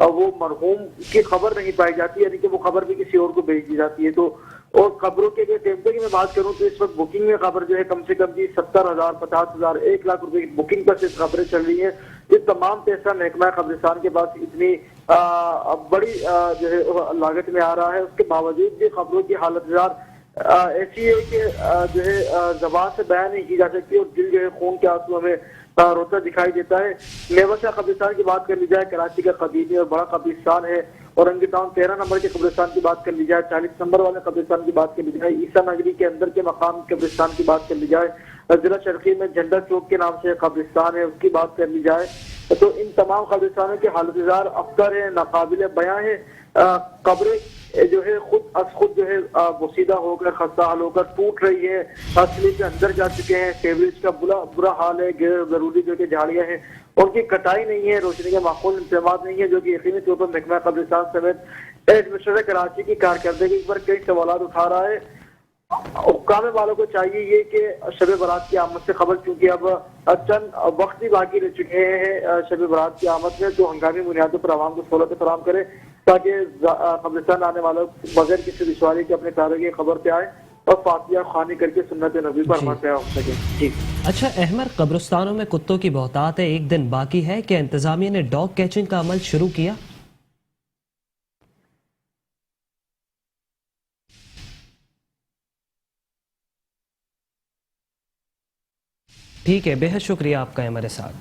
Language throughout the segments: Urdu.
وہ مرحوم کی خبر نہیں پائی جاتی، یعنی کہ وہ خبر بھی کسی اور کو بھیج دی جاتی ہے۔ تو اور خبروں کے ٹیمپے کی میں بات کروں تو اس وقت بکنگ میں خبر جو ہے کم سے کم 70,000 50,000 1 لاکھ روپے کی بکنگ پر صرف خبریں چل رہی ہیں۔ یہ تمام پیسہ محکمہ قبرستان کے پاس اتنی بڑی جو ہے لاگت میں آ رہا ہے، اس کے باوجود بھی خبروں کی حالت ایسی ہے کہ جو ہے زبان سے بیان نہیں کی جا سکتی، اور دل جو ہے خون کے آنسو ہمیں روتا دکھائی دیتا ہے۔ میوہ شاہ قبرستان کی بات کر لی جائے، کراچی کا قدیمی اور بڑا قبرستان ہے۔ اورنگی ٹاؤن 13 نمبر کے قبرستان کی بات کر لی جائے، 40 نمبر والے قبرستان کی بات کر لی جائے، عیسیٰ نگری کے اندر کے مقام قبرستان کی بات کر لی جائے، ضلع شرقی میں جھنڈا چوک کے نام سے قبرستان ہے، اس کی بات کر لی جائے، تو ان تمام قبرستانوں کی حالت افطر ہے، ناقابل بیاں ہے۔ قبریں جو ہے خود جو ہے بوسیدہ ہو کر خستہ حال ہو کر ٹوٹ رہی ہے، اصلی کے اندر جا چکے ہیں، سیوریج کا برا حال ہے، غیر ضروری جو کہ جھاڑیاں ہیں ان کی کٹائی نہیں ہے، روشنی کے معقول انتظامات نہیں ہے، جو کہ یقینی طور پر محکمہ قبرستان سمیت ایڈمنسٹریٹر کراچی کی کارکردگی پر کئی سوالات اٹھا رہا ہے۔ حکام والوں کو چاہیے یہ کہ شب برات کی آمد سے خبر، چونکہ اب چند وقت ہی باقی رہ چکے ہیں شب برات کی آمد میں، تو ہنگامی بنیادوں پر عوام کو سہولت فراہم کرے تاکہ قبرستان آنے والوں بغیر کسی دشواری کے اپنے تاروں کی خبر پہ آئے اور فاتحہ خوانی کر کے سنت نبی پر عمل پیرا ہو سکے۔ جی اچھا احمر، قبرستانوں میں کتوں کی بہتات ہے، ایک دن باقی ہے، کہ انتظامیہ نے ڈاگ کیچنگ کا عمل شروع کیا؟ ٹھیک ہے، بے حد شکریہ آپ کا ہمارے ساتھ۔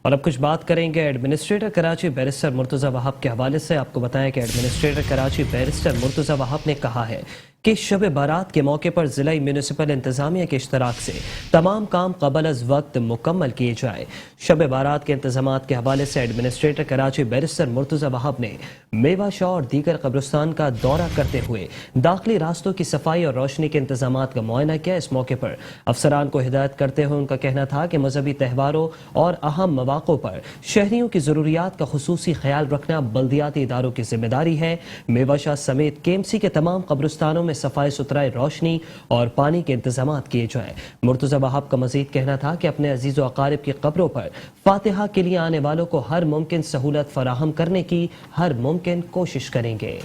اور اب کچھ بات کریں گے ایڈمنسٹریٹر کراچی بیرسٹر مرتضی وہاب کے حوالے سے۔ آپ کو بتائیں کہ ایڈمنسٹریٹر کراچی بیرسٹر مرتضی وہاب نے کہا ہے کہ شب بارات کے موقع پر ضلعی میونسپل انتظامیہ کے اشتراک سے تمام کام قبل از وقت مکمل کیے جائے۔ شب بارات کے انتظامات کے حوالے سے ایڈمنسٹریٹر کراچی بیرسٹر مرتضی وہاب نے میوہ شاہ اور دیگر قبرستان کا دورہ کرتے ہوئے داخلی راستوں کی صفائی اور روشنی کے انتظامات کا معائنہ کیا۔ اس موقع پر افسران کو ہدایت کرتے ہوئے ان کا کہنا تھا کہ مذہبی تہواروں اور اہم مواقع پر شہریوں کی ضروریات کا خصوصی خیال رکھنا بلدیاتی اداروں کی ذمہ داری ہے۔ میوہ شاہ سمیت KMC کے تمام قبرستانوں میں صفائی ستھرائی، روشنی اور پانی کے انتظامات کیے جائیں۔ مرتضی وہاب کا مزید کہنا تھا کہ اپنے عزیز و اقارب کی قبروں پر فاتحہ کے لیے آنے والوں کو ہر ممکن سہولت فراہم کرنے کی ہر ممکن کوشش کریں گے۔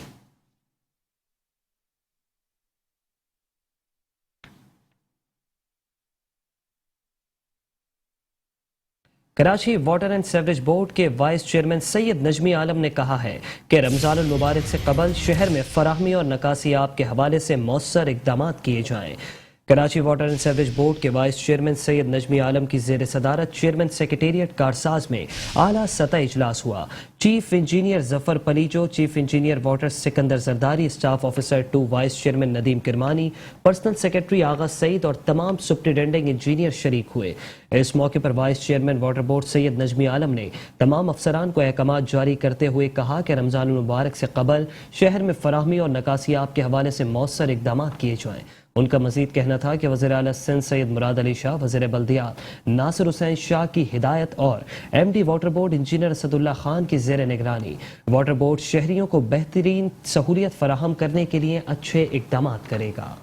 Karachi water and sewerage board کے وائس چیئرمین سید نجمی عالم نے کہا ہے کہ رمضان المبارک سے قبل شہر میں فراہمی اور نکاسی آب کے حوالے سے مؤثر اقدامات کیے جائیں۔ Karachi water and sewerage board کے وائس چیئرمین سید نجمی عالم کی زیر صدارت چیئرمین سیکریٹریٹ کارساز میں اعلیٰ سطح اجلاس ہوا۔ Chief engineer Zafar Palijo, chief engineer water Sikandar Zardari, staff officer 2 vice chairman Nadeem Kirmani, personal secretary Agha Saeed اور تمام سپرنٹینڈنگ انجینئر شریک ہوئے۔ اس موقع پر vice chairman water board Syed Najmi Alam نے تمام افسران کو احکامات جاری کرتے ہوئے کہا کہ رمضان المبارک سے قبل شہر میں فراہمی اور نکاسی آب کے حوالے سے مؤثر اقدامات کیے جائیں۔ ان کا مزید کہنا تھا کہ وزیر اعلیٰ سندھ سید مراد علی شاہ، وزیر بلدیات ناصر حسین شاہ کی ہدایت اور MD water board engineer Asadullah Khan کی زیر نگرانی واٹر بورڈ شہریوں کو بہترین سہولیت فراہم کرنے کے لیے اچھے اقدامات کرے گا۔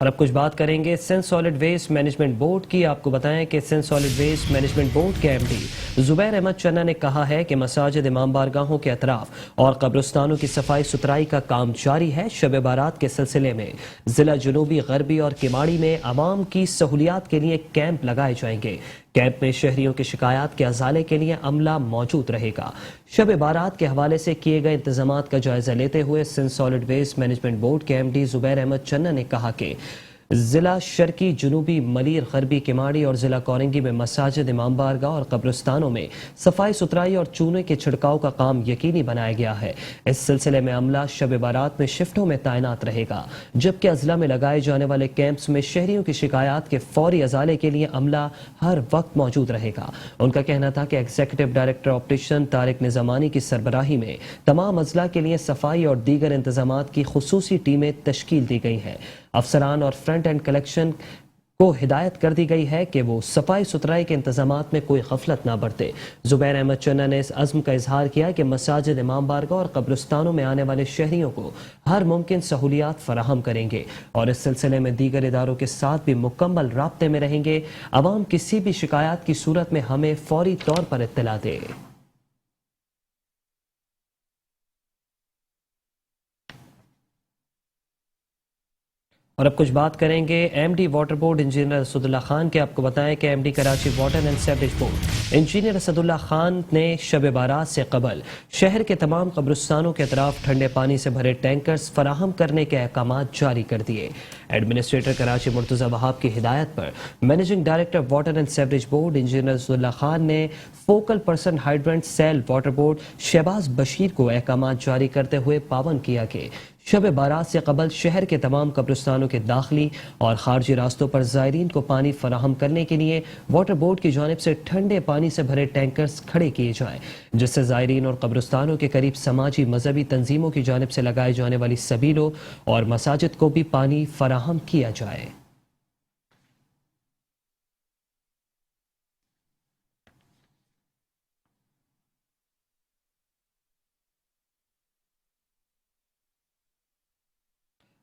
اور اب کچھ بات کریں گے Sindh solid waste management board کی۔ آپ کو بتائیں کہ Sindh solid waste management board کے MD زبیر احمد چنہ نے کہا ہے کہ مساجد، امام بارگاہوں کے اطراف اور قبرستانوں کی صفائی ستھرائی کا کام جاری ہے۔ شب بارات کے سلسلے میں ضلع جنوبی، غربی اور کماڑی میں عوام کی سہولیات کے لیے کیمپ لگائے جائیں گے۔ کیمپ میں شہریوں کی شکایات کے ازالے کے لیے عملہ موجود رہے گا۔ شب بارات کے حوالے سے کیے گئے انتظامات کا جائزہ لیتے ہوئے Sindh solid waste management board کے MD زبیر احمد چنہ نے کہا کہ ضلع شرقی، جنوبی، ملیر، غربی کماڑی اور ضلع کورنگی میں مساجد، امام بارگاہ اور قبرستانوں میں صفائی ستھرائی اور چونے کے چھڑکاؤ کا کام یقینی بنایا گیا ہے۔ اس سلسلے میں عملہ شب بارات میں شفٹوں میں تعینات رہے گا، جبکہ اضلاع میں لگائے جانے والے کیمپس میں شہریوں کی شکایات کے فوری ازالے کے لیے عملہ ہر وقت موجود رہے گا۔ ان کا کہنا تھا کہ executive director operation Tariq Nizamani کی سربراہی میں تمام اضلاع کے لیے صفائی اور دیگر انتظامات کی خصوصی ٹیمیں تشکیل دی گئی ہیں۔ افسران اور فرنٹ اینڈ کلیکشن کو ہدایت کر دی گئی ہے کہ وہ صفائی ستھرائی کے انتظامات میں کوئی غفلت نہ برتے۔ زبیر احمد چنہ نے اس عزم کا اظہار کیا کہ مساجد، امام بارگاہ اور قبرستانوں میں آنے والے شہریوں کو ہر ممکن سہولیات فراہم کریں گے اور اس سلسلے میں دیگر اداروں کے ساتھ بھی مکمل رابطے میں رہیں گے۔ عوام کسی بھی شکایات کی صورت میں ہمیں فوری طور پر اطلاع دے۔ اور اب کچھ بات کریں گے M D water board engineer Asadullah Khan کے۔ آپ کو بتائیں کہ M D Karachi water and sewerage board engineer Asadullah Khan نے شب بارات سے قبل شہر کے تمام قبرستانوں کے اطراف ٹھنڈے پانی سے بھرے ٹینکرز فراہم کرنے کے احکامات جاری کر دیے۔ ایڈمنسٹریٹر کراچی مرتضی وہاب کی ہدایت پر managing director water and sewerage board engineer Asadullah Khan نے focal person hydrant cell water board Shahbaz Bashir کو احکامات جاری کرتے ہوئے پابند کیا کہ شب بارات سے قبل شہر کے تمام قبرستانوں کے داخلی اور خارجی راستوں پر زائرین کو پانی فراہم کرنے کے لیے واٹر بورڈ کی جانب سے ٹھنڈے پانی سے بھرے ٹینکرز کھڑے کیے جائیں، جس سے زائرین اور قبرستانوں کے قریب سماجی مذہبی تنظیموں کی جانب سے لگائے جانے والی سبیلوں اور مساجد کو بھی پانی فراہم کیا جائے۔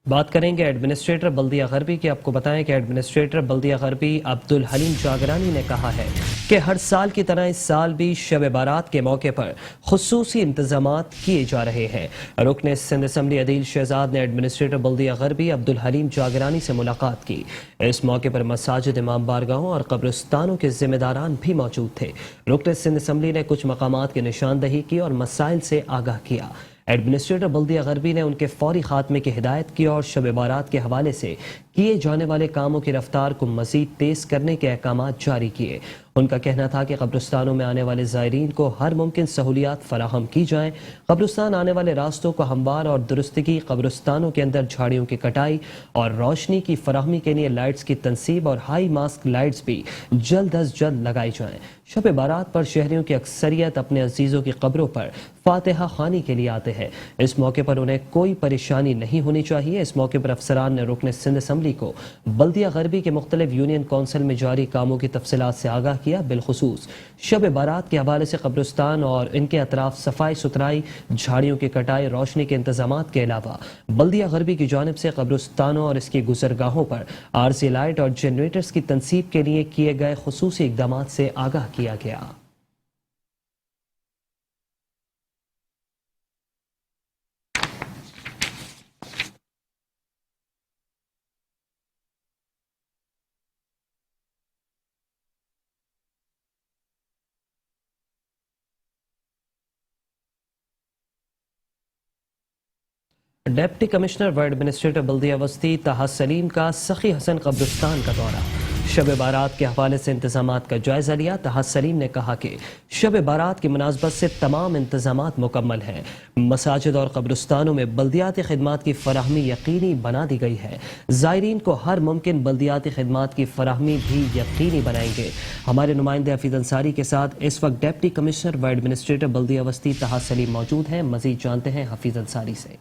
بات کریں گے ایڈمنسٹریٹر بلدیہ غربی کی۔ آپ کو بتائیں کہ ایڈمنسٹریٹر بلدیہ غربی عبدالحلیم جاگرانی نے کہا ہے کہ ہر سال کی طرح اس سال بھی شب بارات کے موقع پر خصوصی انتظامات کیے جا رہے ہیں۔ رکن سندھ اسمبلی عدیل شہزاد نے ایڈمنسٹریٹر بلدیہ غربی عبدالحلیم جاگرانی سے ملاقات کی۔ اس موقع پر مساجد، امام بارگاہوں اور قبرستانوں کے ذمہ داران بھی موجود تھے۔ رکن سندھ اسمبلی نے کچھ مقامات کی نشاندہی کی اور مسائل سے آگاہ کیا۔ ایڈمنسٹریٹر بلدیہ غربی نے ان کے فوری خاتمے کی ہدایت کی اور شب بارات کے حوالے سے کیے جانے والے کاموں کی رفتار کو مزید تیز کرنے کے احکامات جاری کیے۔ ان کا کہنا تھا کہ قبرستانوں میں آنے والے زائرین کو ہر ممکن سہولیات فراہم کی جائیں۔ قبرستان آنے والے راستوں کو ہموار اور درستگی، قبرستانوں کے اندر جھاڑیوں کی کٹائی اور روشنی کی فراہمی کے لیے لائٹس کی تنصیب اور ہائی ماسک لائٹس بھی جلد از جلد لگائی جائیں۔ شب بارات پر شہریوں کی اکثریت اپنے عزیزوں کی قبروں پر فاتحہ خوانی کے لیے آتے ہیں۔ اس موقع پر انہیں کوئی پریشانی نہیں ہونی چاہیے۔ اس موقع پر افسران نے رکن سندھ اسمبلی کو بلدیہ غربی کے مختلف یونین کونسل میں جاری کاموں کی تفصیلات سے آگاہ کیا۔ بالخصوص شب بارات کے حوالے سے قبرستان اور ان کے اطراف صفائی ستھرائی، جھاڑیوں کی کٹائی، روشنی کے انتظامات کے علاوہ بلدیہ غربی کی جانب سے قبرستانوں اور اس کی گزرگاہوں پر عارضی لائٹ اور جنریٹرز کی تنصیب کے لیے کیے گئے خصوصی اقدامات سے آگاہ کیا گیا۔ ڈپٹی کمشنر و ایڈمنسٹریٹر بلدیہ وسطی طاہر سلیم کا سخی حسن قبرستان کا دورہ۔ شب بارات کے حوالے سے انتظامات کا جائزہ لیا۔ طاہر سلیم نے کہا کہ شب بارات کی مناسبت سے تمام انتظامات مکمل ہیں۔ مساجد اور قبرستانوں میں بلدیاتی خدمات کی فراہمی یقینی بنا دی گئی ہے۔ زائرین کو ہر ممکن بلدیاتی خدمات کی فراہمی بھی یقینی بنائیں گے۔ ہمارے نمائندے حفیظ انصاری کے ساتھ اس وقت ڈپٹی کمشنر و ایڈمنسٹریٹر بلدیہ وسطی طاہر سلیم موجود ہیں۔ مزید جانتے ہیں حفیظ انصاری سے۔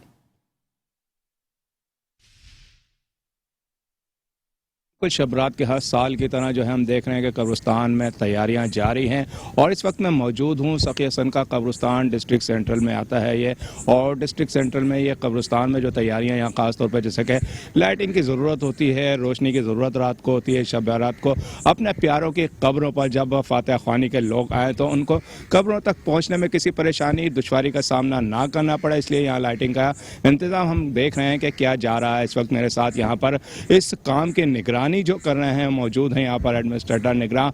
کچھ شبرات کے ہر سال کی طرح جو ہے ہم دیکھ رہے ہیں کہ قبرستان میں تیاریاں جاری ہیں، اور اس وقت میں موجود ہوں سخی حسن کا قبرستان ڈسٹرکٹ سینٹرل میں آتا ہے یہ، اور ڈسٹرکٹ سینٹرل میں یہ قبرستان میں جو تیاریاں یہاں خاص طور پہ جیسے کہ لائٹنگ کی ضرورت ہوتی ہے، روشنی کی ضرورت رات کو ہوتی ہے، شب بارات کو اپنے پیاروں کی قبروں پر جب فاتحہ خوانی کے لوگ آئیں تو ان کو قبروں تک پہنچنے میں کسی پریشانی دشواری کا سامنا نہ کرنا پڑے، اس لیے یہاں لائٹنگ کا انتظام ہم دیکھ رہے ہیں کہ کیا جا رہا ہے۔ اس وقت میرے ساتھ یہاں پر اس کام کی نگرانی جو کر رہے ہیں موجود ہیں یہاں پر ایڈمنسٹریٹر نگراں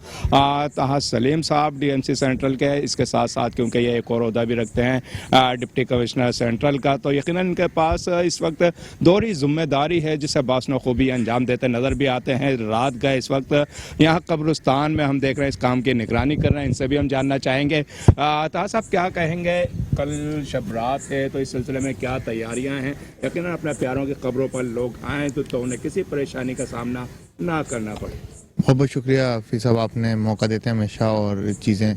طاہر سلیم صاحب ڈی ایم سی سینٹرل کے، اس کے ساتھ ساتھ کیونکہ یہ ایک اور عہدہ بھی رکھتے ہیں ڈپٹی کمشنر سینٹرل کا، تو یقیناً ان کے پاس اس وقت دوہری ذمہ داری ہے جسے باسن خوبی انجام دیتے نظر بھی آتے ہیں۔ رات گئے اس وقت یہاں قبرستان میں ہم دیکھ رہے ہیں اس کام کی نگرانی کر رہے ہیں، ان سے بھی ہم جاننا چاہیں گے۔ طاہر صاحب کیا کہیں گے، کل شب رات ہے تو اس سلسلے میں کیا تیاریاں ہیں؟ یقیناً اپنے پیاروں کی قبروں پر لوگ آئیں تو انہیں کسی پریشانی کا سامنا نہ کرنا پڑے۔ بہت بہت شکریہ حفیظ صاحب، آپ نے موقع دیتے ہیں ہمیشہ اور چیزیں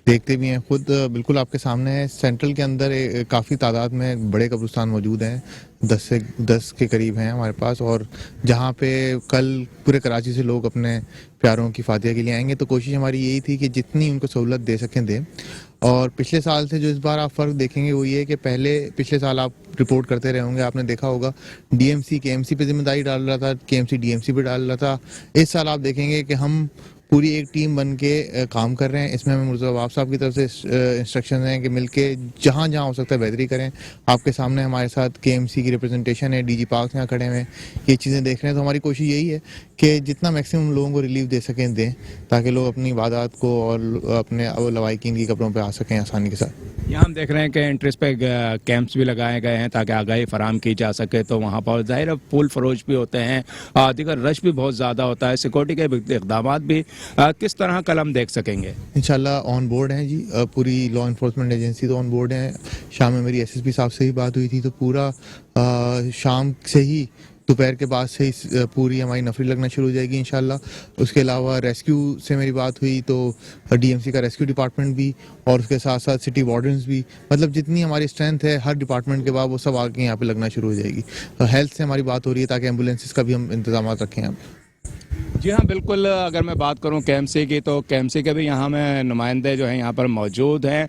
دیکھتے بھی ہیں خود. بالکل آپ کے سامنے ہے. سینٹرل کے اندر کافی تعداد میں بڑے قبرستان موجود ہیں, 10 کے قریب ہیں ہمارے پاس, اور جہاں پہ کل پورے کراچی سے لوگ اپنے پیاروں کی فاتحہ کے لیے آئیں گے. تو کوشش ہماری یہی تھی کہ جتنی ان کو سہولت دے سکیں دیں. اور پچھلے سال سے جو اس بار آپ فرق دیکھیں گے وہ یہ ہے کہ پچھلے سال آپ رپورٹ کرتے رہے ہوں گے, آپ نے دیکھا ہوگا ڈی ایم سی کے ایم سی پہ ذمہ داری ڈال رہا تھا, K M C D M C پہ ڈال رہا تھا. اس سال آپ دیکھیں گے کہ ہم پوری ایک ٹیم بن کے کام کر رہے ہیں. اس میں ہمیں مرتضی عواب صاحب کی طرف سے انسٹرکشن ہیں کہ مل کے جہاں جہاں ہو سکتا ہے بہتری کریں. آپ کے سامنے ہمارے ساتھ کے ایم سی کی ریپرزنٹیشن ہے, ڈی جی پارک یہاں کھڑے ہوئے ہیں, یہ چیزیں دیکھ رہے ہیں. تو ہماری کوشش یہی ہے کہ جتنا میکسیمم لوگوں کو ریلیف دے سکیں دیں, تاکہ لوگ اپنی عبادات کو اور اپنے لوائقین کی قبروں پہ آ سکیں آسانی کے ساتھ. یہاں ہم دیکھ رہے ہیں کہ انٹرس پہ کیمپس بھی لگائے گئے ہیں تاکہ آگاہی فراہم کی جا سکے. تو وہاں پر ظاہر پھول فروش بھی ہوتے ہیں, دیگر رش بھی بہت زیادہ ہوتا ہے. سیکورٹی کے اقدامات بھی کس طرح کل ہم دیکھ سکیں گے؟ انشاءاللہ آن بورڈ ہیں جی, پوری لا انفورسمنٹ ایجنسی تو آن بورڈ ہیں. شام میں میری ایس ایس پی صاحب سے ہی بات ہوئی تھی, تو پورا شام سے ہی دوپہر کے بعد سے ہی پوری ہماری نفری لگنا شروع ہو جائے گی انشاءاللہ. اس کے علاوہ ریسکیو سے میری بات ہوئی تو ڈی ایم سی کا ریسکیو ڈپارٹمنٹ بھی, اور اس کے ساتھ ساتھ سٹی وارڈنز بھی, مطلب جتنی ہماری اسٹرینتھ ہے ہر ڈپارٹمنٹ کے بعد وہ سب آگے یہاں پہ لگنا شروع ہو جائے گی. ہیلتھ سے ہماری بات ہو رہی ہے تاکہ ایمبولینسز کا بھی ہم انتظامات رکھیں یہاں پہ. جی ہاں بالکل. اگر میں بات کروں کے ایم سی کی, تو کے ایم سی کے بھی یہاں میں نمائندے جو ہیں یہاں پر موجود ہیں.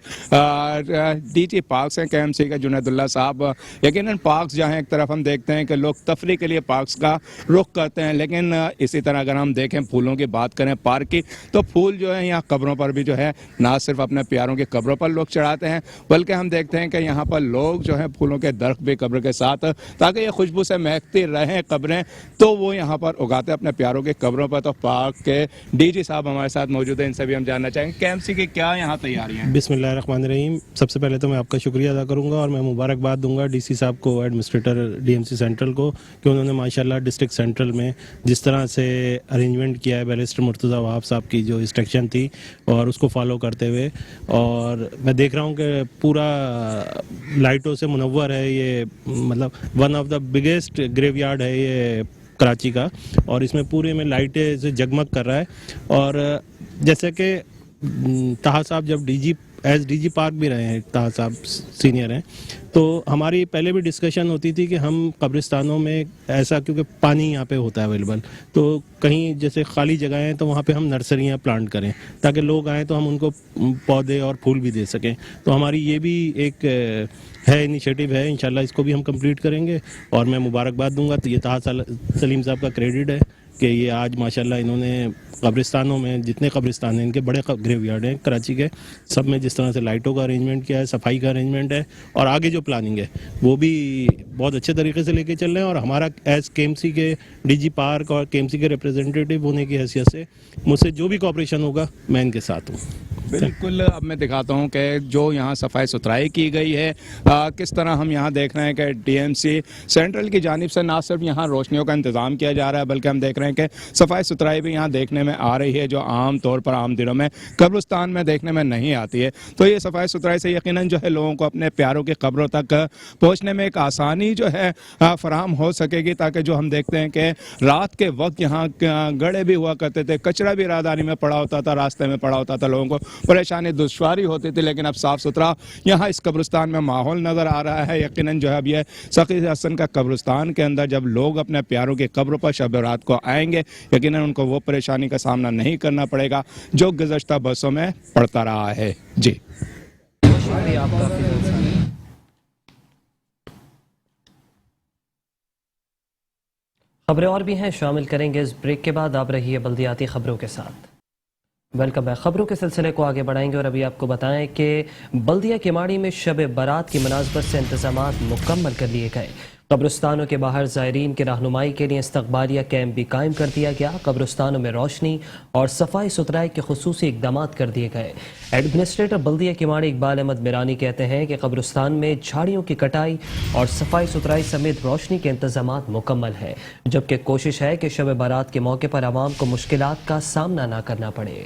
ڈی جی پارکس ہیں کے ایم سی کا جنید اللہ صاحب. یقیناً پارکس جہاں ایک طرف ہم دیکھتے ہیں کہ لوگ تفریح کے لیے پارکس کا رخ کرتے ہیں, لیکن اسی طرح اگر ہم دیکھیں پھولوں کی بات کریں پارک کی, تو پھول جو ہیں یہاں قبروں پر بھی جو ہے نہ صرف اپنے پیاروں کی قبروں پر لوگ چڑھاتے ہیں, بلکہ ہم دیکھتے ہیں کہ یہاں پر لوگ جو ہیں پھولوں کے درخت بھی قبر کے ساتھ, تاکہ یہ خوشبو سے مہکتی رہیں قبریں, تو وہ یہاں پر اگاتے ہیں اپنے پیاروں کی قبروں پر. تو پارک کے ڈی جی صاحب ہمارے ساتھ موجود ہیں, ان سے بھی ہم جاننا چاہیں گے کے ایم سی کی کیا یہاں تیاریاں ہیں. بسم اللہ الرحمن الرحیم. سب سے پہلے تو میں آپ کا شکریہ ادا کروں گا, اور میں مبارکباد دوں گا ڈی سی صاحب کو, administrator D M C central کو, کہ انہوں نے ماشاءاللہ ڈسٹرکٹ سینٹرل میں جس طرح سے ارینجمنٹ کیا ہے بیرسٹر مرتضی عواب صاحب کی جو انسٹرکشن تھی, اور اس کو فالو کرتے ہوئے. اور میں دیکھ رہا ہوں کہ پورا لائٹوں سے منور ہے یہ, مطلب one of the biggest graveyard ہے یہ کراچی کا, اور اس میں پورے میں لائٹیں سے جگمگ کر رہا ہے. اور جیسے کہ طاہر صاحب جب ڈی جی پارک بھی رہے ہیں, طاہر صاحب سینئر ہیں, تو ہماری پہلے بھی ڈسکشن ہوتی تھی کہ ہم قبرستانوں میں ایسا, کیونکہ پانی یہاں پہ ہوتا ہے اویلیبل, تو کہیں جیسے خالی جگہیں ہیں تو وہاں پہ ہم نرسریاں پلانٹ کریں تاکہ لوگ آئیں تو ہم ان کو پودے اور پھول بھی دے سکیں. تو ہماری یہ بھی ایک ہے انیشیٹو ہے, انشاءاللہ اس کو بھی ہم کمپلیٹ کریں گے. اور میں مبارکباد دوں گا, تو یہ طاہر سلیم صاحب کا کریڈٹ ہے کہ یہ آج ماشاءاللہ انہوں نے قبرستانوں میں جتنے قبرستان ہیں ان کے بڑے گریو یارڈ ہیں کراچی کے, سب میں جس طرح سے لائٹوں کا ارینجمنٹ کیا ہے, صفائی کا ارینجمنٹ ہے, اور آگے جو پلاننگ ہے وہ بھی بہت اچھے طریقے سے لے کے چل رہے ہیں. اور ہمارا ایز کے ایم سی کے ڈی جی پارک اور کے ایم سی کے ریپرزینٹیو ہونے کی حیثیت سے مجھ سے جو بھی کوآپریشن ہوگا میں ان کے ساتھ ہوں. بالکل. اب میں دکھاتا ہوں کہ جو یہاں صفائی ستھرائی کی گئی ہے, کس طرح ہم یہاں دیکھ رہے ہیں کہ ڈی ایم سی سینٹرل کی جانب سے نہ صرف یہاں روشنیوں کا انتظام کیا جا رہا ہے, بلکہ ہم دیکھ رہے ہیں کہ صفائی ستھرائی بھی یہاں دیکھنے میں آ رہی ہے, جو عام طور پر عام دنوں میں قبرستان میں دیکھنے میں نہیں آتی ہے. تو یہ صفائی ستھرائی سے یقیناً جو ہے لوگوں کو اپنے پیاروں کی قبروں تک پہنچنے میں ایک آسانی جو ہے فراہم ہو سکے گی, تاکہ جو ہم دیکھتے ہیں کہ رات کے وقت یہاں گڑھے بھی ہوا کرتے تھے, کچرا بھی راہداری میں پڑا ہوتا تھا, راستے میں پڑا ہوتا تھا, لوگوں کو پریشانی دشواری ہوتی تھی, لیکن اب صاف ستھرا یہاں اس قبرستان میں ماحول نظر آ رہا ہے. یقیناً جو ہے اب یہ سخی حسن کا قبرستان کے اندر جب لوگ اپنے پیاروں کی قبروں پر شب رات کو آئیں گے, یقیناً ان کو وہ پریشانی کا سامنا نہیں کرنا پڑے گا جو گزشتہ برسوں میں پڑتا رہا ہے. جی شکریہ آپ کا. خبریں اور بھی ہیں, شامل کریں گے اس بریک کے بعد. آپ رہیے بلدیاتی خبروں کے ساتھ. Welcome back. خبروں کے سلسلے کو آگے بڑھائیں گے, اور ابھی آپ کو بتائیں کہ بلدیہ کیماڑی میں شب برات کی مناسبت سے انتظامات مکمل کر لیے گئے. قبرستانوں کے باہر زائرین کی رہنمائی کے لیے استقبالیہ کیمپ بھی قائم کر دیا گیا. قبرستانوں میں روشنی اور صفائی ستھرائی کے خصوصی اقدامات کر دیے گئے. ایڈمنسٹریٹر بلدیہ کیماڑی اقبال احمد میرانی کہتے ہیں کہ قبرستان میں جھاڑیوں کی کٹائی اور صفائی ستھرائی سمیت روشنی کے انتظامات مکمل ہیں, جبکہ کوشش ہے کہ شب برات کے موقع پر عوام کو مشکلات کا سامنا نہ کرنا پڑے.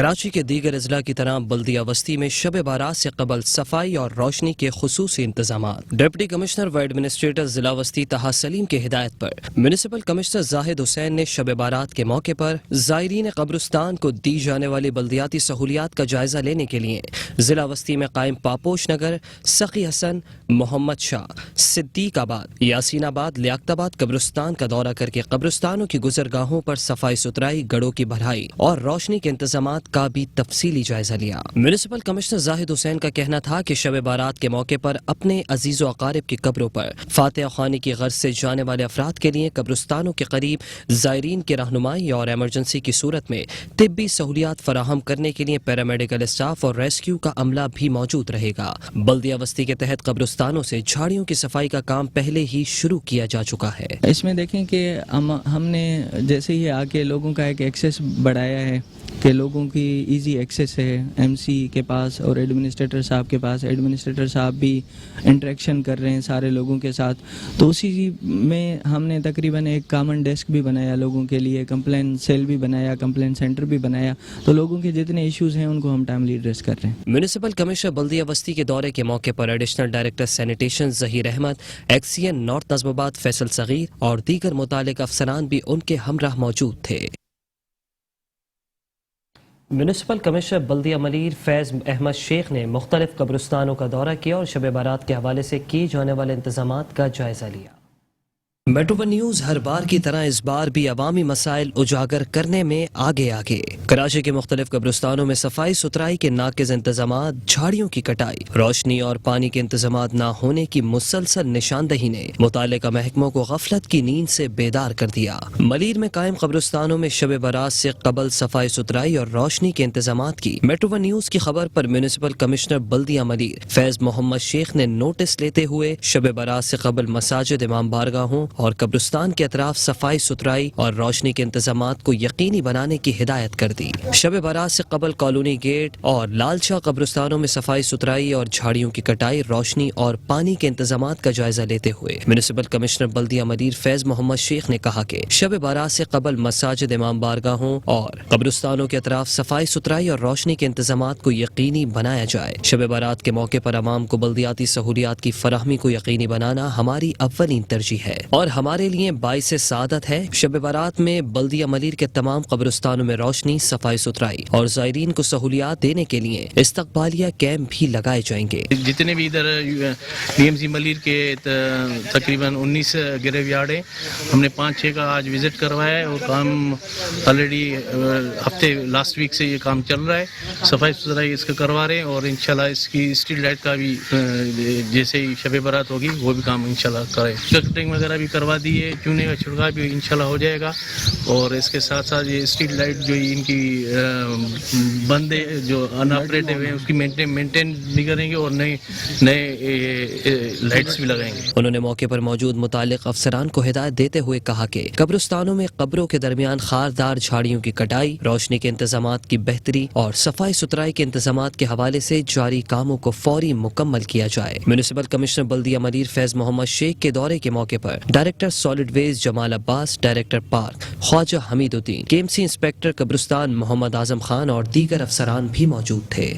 کراچی کے دیگر اضلاع کی طرح بلدیہ وسطی میں شب بارات سے قبل صفائی اور روشنی کے خصوصی انتظامات۔ ڈپٹی کمشنر و ایڈمنسٹریٹر ضلع وسطی طہا سلیم کی ہدایت پر میونسپل کمشنر زاہد حسین نے شب بارات کے موقع پر زائرین قبرستان کو دی جانے والی بلدیاتی سہولیات کا جائزہ لینے کے لیے ضلع وسطی میں قائم پاپوش نگر، سخی حسن، محمد شاہ، صدیق آباد، یاسین آباد، لیاقت آباد قبرستان کا دورہ کر کے قبرستانوں کی گزرگاہوں پر صفائی ستھرائی، گڑوں کی بھرائی اور روشنی کے انتظامات کا بھی تفصیلی جائزہ لیا۔ میونسپل کمشنر زاہد حسین کا کہنا تھا کہ شب بارات کے موقع پر اپنے عزیز و اقارب کی قبروں پر فاتحہ خوانی کی غرض سے جانے والے افراد کے لیے قبرستانوں کے قریب زائرین کی رہنمائی اور ایمرجنسی کی صورت میں طبی سہولیات فراہم کرنے کے لیے پیرامیڈیکل اسٹاف اور ریسکیو کا عملہ بھی موجود رہے گا۔ بلدیہ وسطی کے تحت قبرستانوں سے جھاڑیوں کی صفائی کا کام پہلے ہی شروع کیا جا چکا ہے۔ اس میں دیکھیں کہ ہم نے جیسے ہی آ کے لوگوں کا ایک ایکسیس بڑھایا ہے کہ لوگوں کی ایزی ایکسیس ہے ایم سی کے پاس اور ایڈمنسٹریٹر صاحب کے پاس۔ ایڈمنسٹریٹر صاحب بھی انٹریکشن کر رہے ہیں سارے لوگوں کے ساتھ، تو اسی میں ہم نے تقریباً ایک کامن ڈیسک بھی بنایا لوگوں کے لیے، کمپلین سیل بھی بنایا، کمپلین سینٹر بھی بنایا، تو لوگوں کے جتنے ایشوز ہیں ان کو ہم ٹائملی ایڈریس کر رہے ہیں۔ میونسپل کمشنر بلدیہ وسطی کے دورے کے موقع پر additional director sanitation Zaheer Ahmed, X C N north Nazimabad Faisal صغیر اور دیگر متعلقہ افسران بھی ان کے ہمراہ موجود تھے۔ میونسپل کمشنر بلدیہ ملیر فیض احمد شیخ نے مختلف قبرستانوں کا دورہ کیا اور شب بارات کے حوالے سے کیے جانے والے انتظامات کا جائزہ لیا۔ میٹرو ون نیوز ہر بار کی طرح اس بار بھی عوامی مسائل اجاگر کرنے میں آگے۔ کراچی کے مختلف قبرستانوں میں صفائی ستھرائی کے ناقص انتظامات، جھاڑیوں کی کٹائی، روشنی اور پانی کے انتظامات نہ ہونے کی مسلسل نشاندہی نے متعلقہ محکموں کو غفلت کی نیند سے بیدار کر دیا۔ ملیر میں قائم قبرستانوں میں شب بارات سے قبل صفائی ستھرائی اور روشنی کے انتظامات کی میٹرو ون نیوز کی خبر پر میونسپل کمشنر بلدیہ ملیر فیض محمد شیخ نے نوٹس لیتے ہوئے شب بارات سے قبل مساجد، امام بارگاہوں اور قبرستان کے اطراف صفائی ستھرائی اور روشنی کے انتظامات کو یقینی بنانے کی ہدایت کر دی۔ شب بارات سے قبل کالونی گیٹ اور لال شاہ قبرستانوں میں صفائی ستھرائی اور جھاڑیوں کی کٹائی، روشنی اور پانی کے انتظامات کا جائزہ لیتے ہوئے میونسپل کمشنر بلدیہ ملیر فیض محمد شیخ نے کہا کہ شب بارات سے قبل مساجد، امام بارگاہوں اور قبرستانوں کے اطراف صفائی ستھرائی اور روشنی کے انتظامات کو یقینی بنایا جائے۔ شب بارات کے موقع پر عوام کو بلدیاتی سہولیات کی فراہمی کو یقینی بنانا ہماری اولین ترجیح ہے اور ہمارے لیے باعث سعادت ہے۔ شب بارات میں بلدیہ ملیر کے تمام قبرستانوں میں روشنی، صفائی ستھرائی اور زائرین کو سہولیات دینے کے لیے استقبالیہ کیمپ بھی لگائے جائیں گے۔ جتنے بھی ادھر ڈی ایم سی ملیر کے تقریباً 19 گریو یارڈ ہیں، ہم نے 5-6 کا آج وزٹ کروایا ہے اور کام آلریڈی ہفتے لاسٹ ویک سے یہ کام چل رہا ہے۔ صفائی ستھرائی اس کا کروا رہے ہیں اور انشاءاللہ اس کی اسٹریٹ لائٹ کا بھی جیسے ہی شب بارات ہوگی وہ بھی کام انشاءاللہ کرے۔ کٹنگ وغیرہ بھی کروا دی ہے، چونے کا چھڑکاو بھی انشاءاللہ ہو جائے گا اور اس کے ساتھ ساتھ یہ اسٹریٹ لائٹ جو ان کی بند ہے، جو ان آپریٹیو ہیں، اس کی مینٹین بھی کریں گے اور نئے لائٹس بھی لگائیں گے۔ انہوں نے موقع پر موجود متعلق افسران کو ہدایت دیتے ہوئے کہا کہ قبرستانوں میں قبروں کے درمیان خاردار جھاڑیوں کی کٹائی، روشنی کے انتظامات کی بہتری اور صفائی ستھرائی کے انتظامات کے حوالے سے جاری کاموں کو فوری مکمل کیا جائے۔ میونسپل کمشنر بلدیہ ملیر فیض محمد شیخ کے دورے کے موقع پر ڈائریکٹر سالڈ ویسٹ جمال عباس، ڈائریکٹر پارک خواجہ حمید الدین، کے ایم سی انسپیکٹر قبرستان محمد اعظم خان اور دیگر افسران بھی موجود تھے۔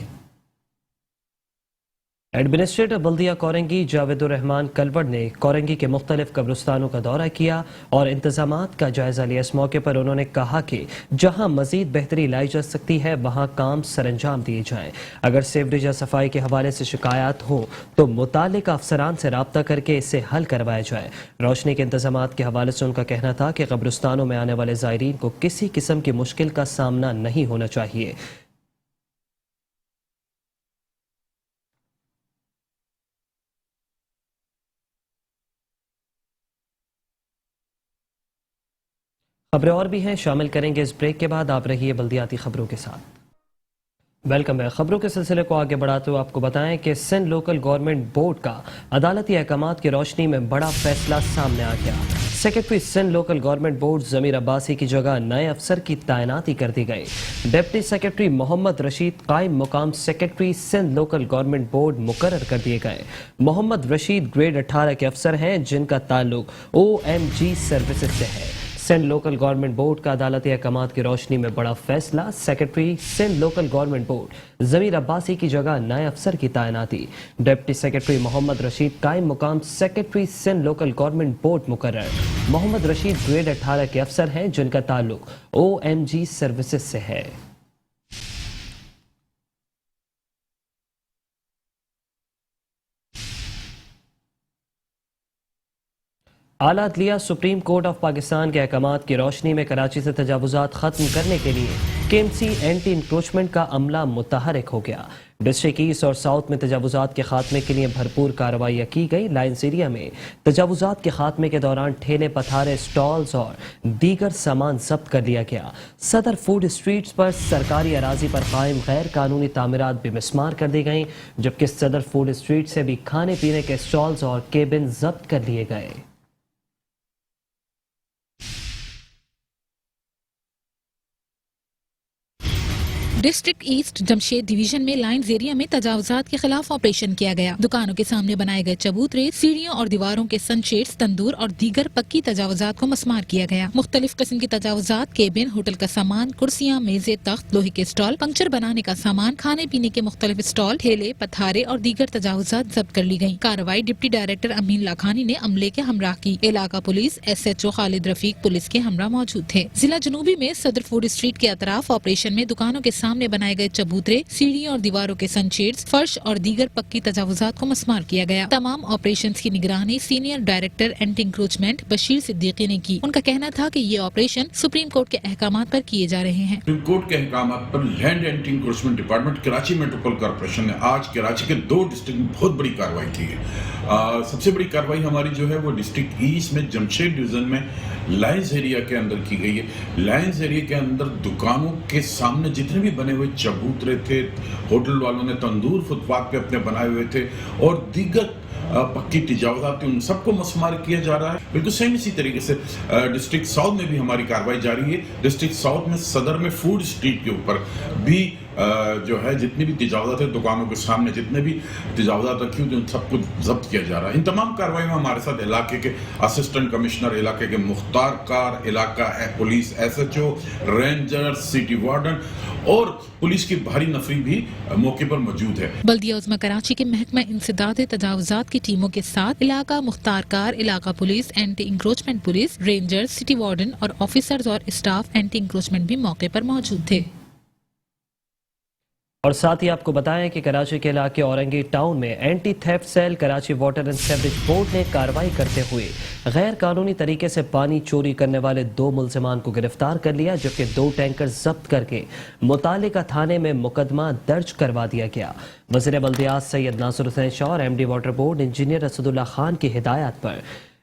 ایڈمنسٹریٹر بلدیہ کورنگی جاوید الرحمان کلوڑ نے کورنگی کے مختلف قبرستانوں کا دورہ کیا اور انتظامات کا جائزہ لیا۔ اس موقع پر انہوں نے کہا کہ جہاں مزید بہتری لائی جا سکتی ہے وہاں کام سر انجام دیے جائیں۔ اگر سیوریج یا صفائی کے حوالے سے شکایات ہوں تو متعلقہ افسران سے رابطہ کر کے اسے حل کروایا جائے۔ روشنی کے انتظامات کے حوالے سے ان کا کہنا تھا کہ قبرستانوں میں آنے والے زائرین کو کسی قسم کی مشکل کا سامنا نہیں ہونا چاہیے۔ خبریں اور بھی ہیں، شامل کریں گے اس بریک کے بعد۔ آپ رہیے بلدیاتی خبروں کے ساتھ۔ ویلکم ہے۔ خبروں کے سلسلے کو آگے بڑھاتے ہوئے آپ کو بتائیں کہ سندھ لوکل گورنمنٹ بورڈ کا عدالتی احکامات کی روشنی میں بڑا فیصلہ سامنے آ گیا۔ Secretary Sindh local government board ضمیر عباسی کی جگہ نئے افسر کی تعیناتی کر دی گئی۔ ڈپٹی سیکرٹری محمد رشید قائم مقام secretary Sindh local government board مقرر کر دیے گئے۔ محمد رشید گریڈ 18 کے افسر ہیں جن کا تعلق OMG سروسز سے ہے۔ سندھ لوکل گورنمنٹ بورڈ کا عدالتی احکامات کی روشنی میں بڑا فیصلہ، secretary Sindh local government board ضمیر عباسی کی جگہ نئے افسر کی تعیناتی، ڈپٹی سیکرٹری محمد رشید قائم مقام secretary Sindh local government board مقرر۔ محمد رشید گریڈ 18 کے افسر ہیں جن کا تعلق OMG سروسز سے ہے۔ اعلیٰ عدلیہ سپریم کورٹ آف پاکستان کے احکامات کی روشنی میں کراچی سے تجاوزات ختم کرنے کے لیے KMC اینٹی انکروچمنٹ کا عملہ متحرک ہو گیا۔ ڈسٹرکٹ ایسٹ اور ساؤتھ میں تجاوزات کے خاتمے کے لیے بھرپور کارروائیاں کی گئی۔ لائنز ایریا میں تجاوزات کے خاتمے کے دوران ٹھیلے، پتھارے، سٹالز اور دیگر سامان ضبط کر لیا گیا۔ صدر فوڈ اسٹریٹس پر سرکاری اراضی پر قائم غیر قانونی تعمیرات بھی مسمار کر دی گئیں، جبکہ صدر فوڈ اسٹریٹ سے بھی کھانے پینے کے سٹالز اور کیبن ضبط کر لیے گئے۔ ڈسٹرکٹ ایسٹ جمشید ڈویژن میں لائنز ایریا میں تجاوزات کے خلاف آپریشن کیا گیا۔ دکانوں کے سامنے بنائے گئے چبوترے، سیڑھیوں اور دیواروں کے سنشیڈز، تندور اور دیگر پکی تجاوزات کو مسمار کیا گیا۔ مختلف قسم کی تجاوزات، کیبن، ہوٹل کا سامان، کرسیاں، میزیں، تخت، لوہے کے اسٹال، پنکچر بنانے کا سامان، کھانے پینے کے مختلف اسٹال، ٹھیلے، پتھارے اور دیگر تجاوزات ضبط کر لی گئی۔ کارروائی ڈپٹی ڈائریکٹر امین لاکھانی نے عملے کے ہمراہ کی۔ علاقہ پولیس SHO خالد رفیق پولیس کے ہمراہ موجود تھے۔ ضلع جنوبی میں صدر فوڈ اسٹریٹ کے اطراف آپریشن میں دکانوں کے سامنے بنائے گئے چبوترے، سیڑھیوں اور دیواروں کے سنشیڈز، فرش اور دیگر پکی تجاوزات کو مسمار کیا گیا۔ تمام آپریشنز کی نگرانی senior director anti encroachment Bashir Siddiqui نے کی۔ ان کا کہنا تھا کہ یہ آپریشن سپریم کورٹ کے احکامات پر کیے جا رہے ہیں۔ سپریم کورٹ کے احکامات پر land anti encroachment department Karachi metropolitan corporation نے آج کراچی کے 2 ڈسٹرکٹ میں بہت بڑی کارروائی کی ہے۔ سب سے بڑی کارروائی ہماری جو ہے وہ ڈسٹرکٹ ایسٹ میں جمشید ڈویژن میں لائنز ایریا کے اندر کی گئی ہے۔ لائنز ایریا کے اندر دکانوں کے سامنے جتنے بھی بنے ہوئے چبوترے تھے، ہوٹل والوں نے تندور فٹ پاتھ پہ اپنے بنائے ہوئے تھے اور دیگر پکی تجاوزات تھے، ان سب کو مسمار کیا جا رہا ہے۔ بالکل سیم اسی طریقے سے ڈسٹرکٹ ساؤتھ میں بھی ہماری کارروائی جاری ہے۔ ڈسٹرکٹ ساؤتھ میں صدر میں فوڈ اسٹریٹ کے اوپر بھی جو ہے جتنی بھی تجاوزات ہیں، دکانوں کے سامنے جتنے بھی تجاوزات رکھی ہوئی ان سب کو ضبط کیا جا رہا ہے۔ ان تمام کارروائی میں ہمارے ساتھ علاقے کے اسسٹنٹ کمشنر، علاقے کے مختار کار، علاقہ police SHO، ranger, city warden اور پولیس کی بھاری نفری بھی موقع پر موجود ہے۔ بلدیہ عظمی کراچی کے محکمہ انسداد تجاوزات کی ٹیموں کے ساتھ علاقہ مختار کار، علاقہ police, anti encroachment police, ranger, city warden اور آفیسرز اور اسٹاف اینٹی انکروچمنٹ بھی موقع پر موجود تھے۔ اور ساتھ ہی آپ کو بتائیں کہ کراچی کے علاقے اورنگی ٹاؤن میں anti theft cell Karachi water and sewerage board نے کارروائی کرتے ہوئے غیر قانونی طریقے سے پانی چوری کرنے والے 2 ملزمان کو گرفتار کر لیا، جبکہ 2 ٹینکر ضبط کر کے متعلقہ تھانے میں مقدمہ درج کروا دیا گیا۔ وزیر بلدیات سید ناصر حسین شاہ اور MD water board engineer Asadullah Khan کی ہدایات پر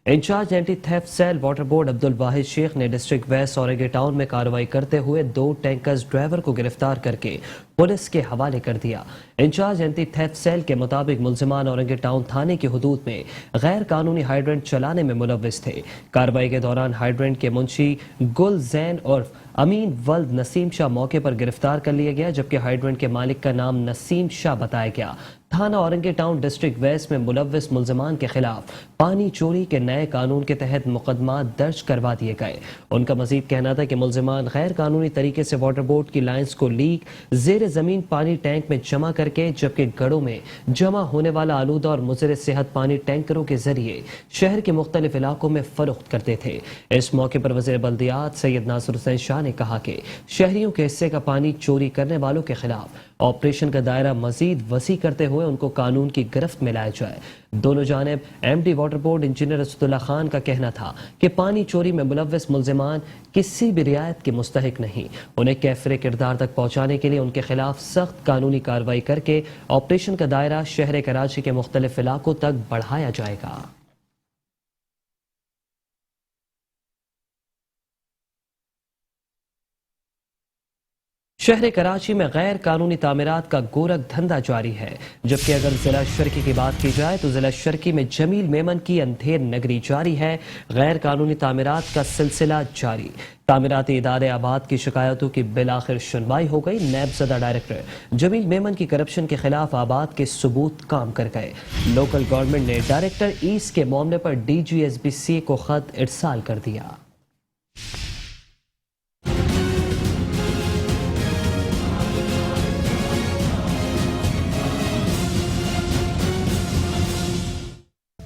incharge anti theft cell water board Abdul Wahid شیخ نے ڈسٹرکٹ ویسٹ اورنگی ٹاؤن میں کارروائی کرتے ہوئے 2 ٹینکرز ڈرائیور کو گرفتار کر کے پولیس کے حوالے کر دیا۔ انچارج اینٹی تھیفٹ سیل کے مطابق ملزمان اورنگی ٹاؤن تھانے کی حدود میں غیر قانونی ہائیڈرنٹ چلانے میں ملوث تھے۔ کارروائی کے دوران ہائیڈرنٹ کے منشی گل زین اور امین ولد نسیم شاہ موقع پر گرفتار کر لیا گیا، جبکہ ہائیڈرنٹ کے مالک کا نام نسیم شاہ بتایا گیا۔ تھانہ اورنگی ٹاؤن ڈسٹرکٹ ویسٹ میں ملوث ملزمان کے خلاف پانی چوری کے نئے قانون کے تحت مقدمات درج کروا دیے گئے۔ ان کا مزید کہنا تھا کہ ملزمان غیر قانونی طریقے سے واٹر بورڈ کی لائنز کو لیک، زیر زمین پانی ٹینک میں جمع کر کے، جبکہ گڑوں میں جمع ہونے والا آلودہ اور مضر صحت پانی ٹینکروں کے ذریعے شہر کے مختلف علاقوں میں فروخت کرتے تھے۔ اس موقع پر وزیر بلدیات سید ناصر حسین شاہ نے کہا کہ شہریوں کے حصے کا پانی چوری کرنے والوں کے خلاف آپریشن کا دائرہ مزید وسیع کرتے ہوئے ان کو قانون کی گرفت میں لایا جائے۔ دونوں جانب MD water board engineer Asadullah Khan کا کہنا تھا کہ پانی چوری میں ملوث ملزمان کسی بھی رعایت کے مستحق نہیں، انہیں کیفر کردار تک پہنچانے کے لیے ان کے خلاف سخت قانونی کارروائی کر کے آپریشن کا دائرہ شہر کراچی کے مختلف علاقوں تک بڑھایا جائے گا۔ شہر کراچی میں غیر قانونی تعمیرات کا گورکھ دھندا جاری ہے، جبکہ اگر ضلع شرکی کی بات کی جائے تو ضلع شرکی میں جمیل میمن کی اندھیر نگری جاری ہے۔ غیر قانونی تعمیرات کا سلسلہ جاری۔ تعمیراتی ادارے آباد کی شکایتوں کی بالآخر سنوائی ہو گئی۔ نیب زدہ ڈائریکٹر جمیل میمن کی کرپشن کے خلاف آباد کے ثبوت کام کر گئے۔ لوکل گورنمنٹ نے ڈائریکٹر ایسٹ کے معاملے پر DG SBC کو خط ارسال کر دیا۔